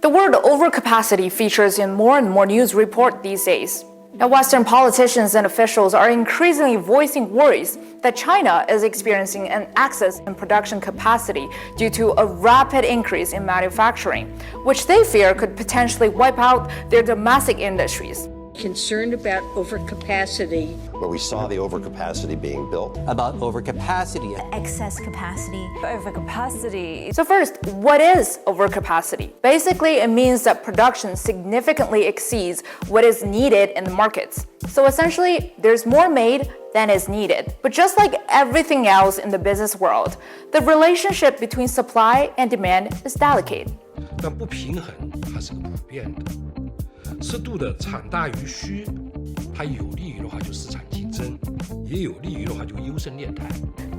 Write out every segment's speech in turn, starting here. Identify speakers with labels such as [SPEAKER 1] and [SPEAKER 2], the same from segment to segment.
[SPEAKER 1] The word overcapacity features in more and more news reports these days. Now, Western politicians and officials are increasingly voicing worries that China is experiencing an excess in production capacity due to a rapid increase in manufacturing, which they fear could potentially wipe out their domestic industries.
[SPEAKER 2] Concerned about overcapacity.
[SPEAKER 3] Where we saw the overcapacity being built.
[SPEAKER 4] About overcapacity.
[SPEAKER 5] Excess capacity.
[SPEAKER 6] Overcapacity.
[SPEAKER 1] So first, what is overcapacity? Basically, it means that production significantly exceeds what is needed in the markets. So essentially, there's more made than is needed. But just like everything else in the business world, the relationship between supply and demand is delicate.
[SPEAKER 7] 但不平衡它是个普遍的。适度的产大于需，它有利于的话就市场竞争，也有利于的话就优胜劣汰。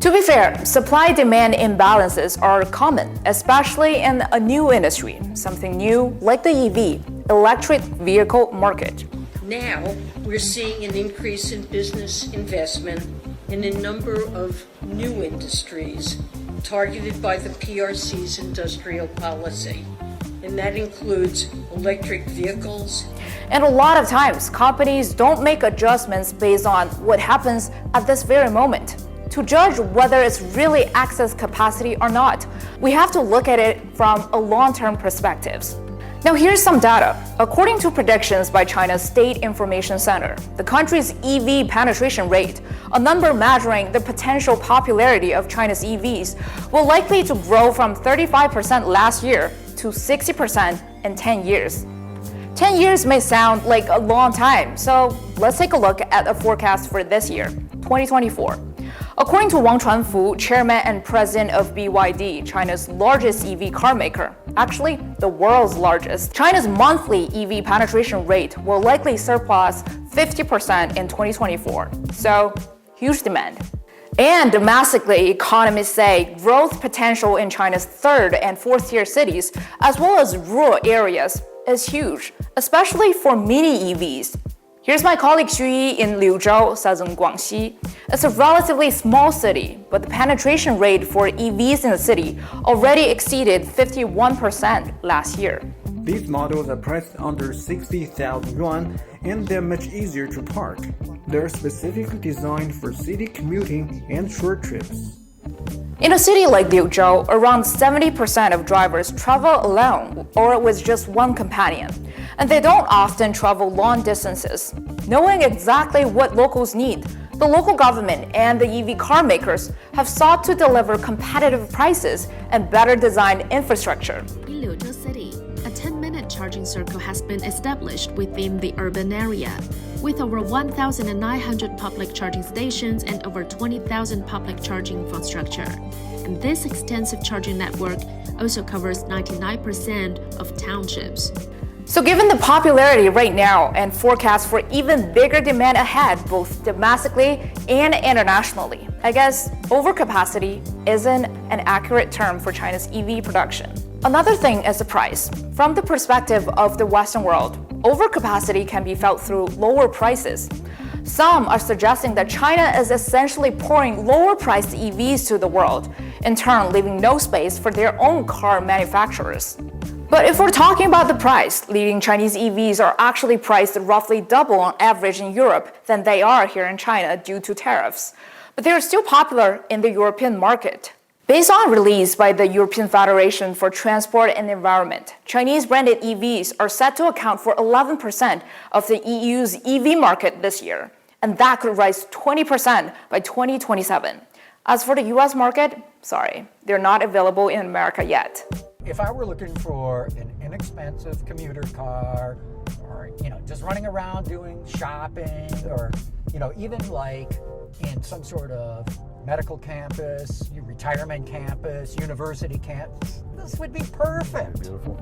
[SPEAKER 1] To be fair, supply-demand imbalances are common, especially in a new industry, something new like the EV, electric vehicle market.
[SPEAKER 2] Now, we're seeing an increase in business investment in a number of new industries targeted by the PRC's industrial policy. And that includes electric vehicles.
[SPEAKER 1] And a lot of times, companies don't make adjustments based on what happens at this very moment. To judge whether it's really excess capacity or not, we have to look at it from a long-term perspective. Now here's some data. According to predictions by China's State Information Center, the country's EV penetration rate, a number measuring the potential popularity of China's EVs, will likely to grow from 35% last year to 60% in 10 years. 10 years may sound like a long time, so let's take a look at a forecast for this year, 2024. According to Wang Chuanfu, chairman and president of BYD, China's largest EV car maker, actually the world's largest, China's monthly EV penetration rate will likely surpass 50% in 2024. So, huge demand. And domestically, economists say growth potential in China's third and fourth tier cities, as well as rural areas, is huge, especially for mini EVs. Here's my colleague Xu Yi in Liuzhou, southern Guangxi. It's a relatively small city, but the penetration rate for EVs in the city already exceeded 51% last year.
[SPEAKER 8] These models are priced under 60,000 yuan, and they're much easier to park. They're specifically designed for city commuting and short trips.
[SPEAKER 1] In a city like Liuzhou, around 70% of drivers travel alone or with just one companion, and they don't often travel long distances. Knowing exactly what locals need, the local government and the EV car makers have sought to deliver competitive prices and better designed infrastructure.
[SPEAKER 9] In Liuzhou City, a 10-minute charging circle has been established within the urban area, with over 1,900 public charging stations and over 20,000 public charging infrastructure. And this extensive charging network also covers 99% of townships.
[SPEAKER 1] So given the popularity right now and forecasts for even bigger demand ahead, both domestically and internationally, I guess overcapacity isn't an accurate term for China's EV production. Another thing is the price. From the perspective of the Western world, overcapacity can be felt through lower prices. Some are suggesting that China is essentially pouring lower-priced EVs to the world, in turn leaving no space for their own car manufacturers. But if we're talking about the price, leading Chinese EVs are actually priced roughly double on average in Europe than they are here in China due to tariffs. But they are still popular in the European market. Based on a release by the European Federation for Transport and Environment, Chinese branded EVs are set to account for 11% of the EU's EV market this year, and that could rise 20% by 2027. As for the US market, sorry, they're not available in America yet.
[SPEAKER 10] If I were looking for an inexpensive commuter car, or just running around doing shopping, or even like in some sort of medical campus, retirement campus, university campus, this would be perfect. Beautiful.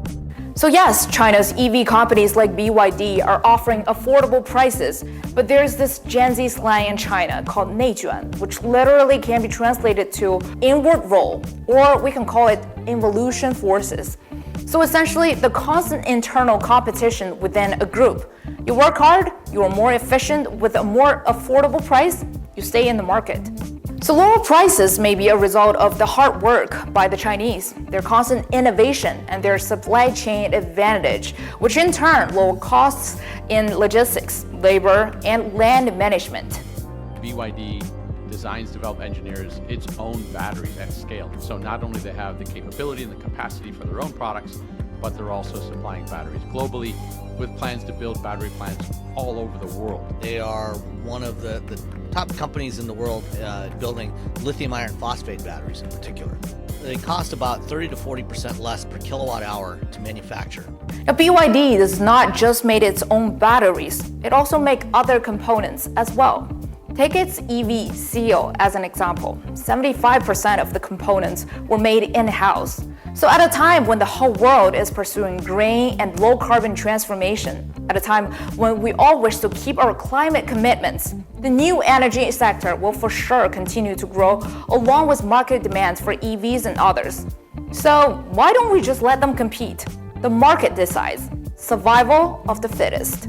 [SPEAKER 1] So yes, China's EV companies like BYD are offering affordable prices, but there's this Gen Z slang in China called 内卷, which literally can be translated to inward roll, or we can call it involution forces. So essentially, the constant internal competition within a group. You work hard, you are more efficient with a more affordable price, you stay in the market. So lower prices may be a result of the hard work by the Chinese, their constant innovation, and their supply chain advantage, which in turn lower costs in logistics, labor, and land management.
[SPEAKER 4] BYD designs, develop, engineers its own batteries at scale. So not only they have the capability and the capacity for their own products, but they're also supplying batteries globally with plans to build battery plants all over the world.
[SPEAKER 5] They are one of the top companies in the world building lithium iron phosphate batteries in particular. They cost about 30 to 40% less per kilowatt hour to manufacture.
[SPEAKER 1] Now, BYD does not just make its own batteries, it also makes other components as well. Take its EV seal as an example. 75% of the components were made in-house. So at a time when the whole world is pursuing green and low carbon transformation, at a time when we all wish to keep our climate commitments, the new energy sector will for sure continue to grow along with market demands for EVs and others. So why don't we just let them compete? The market decides. Survival of the fittest.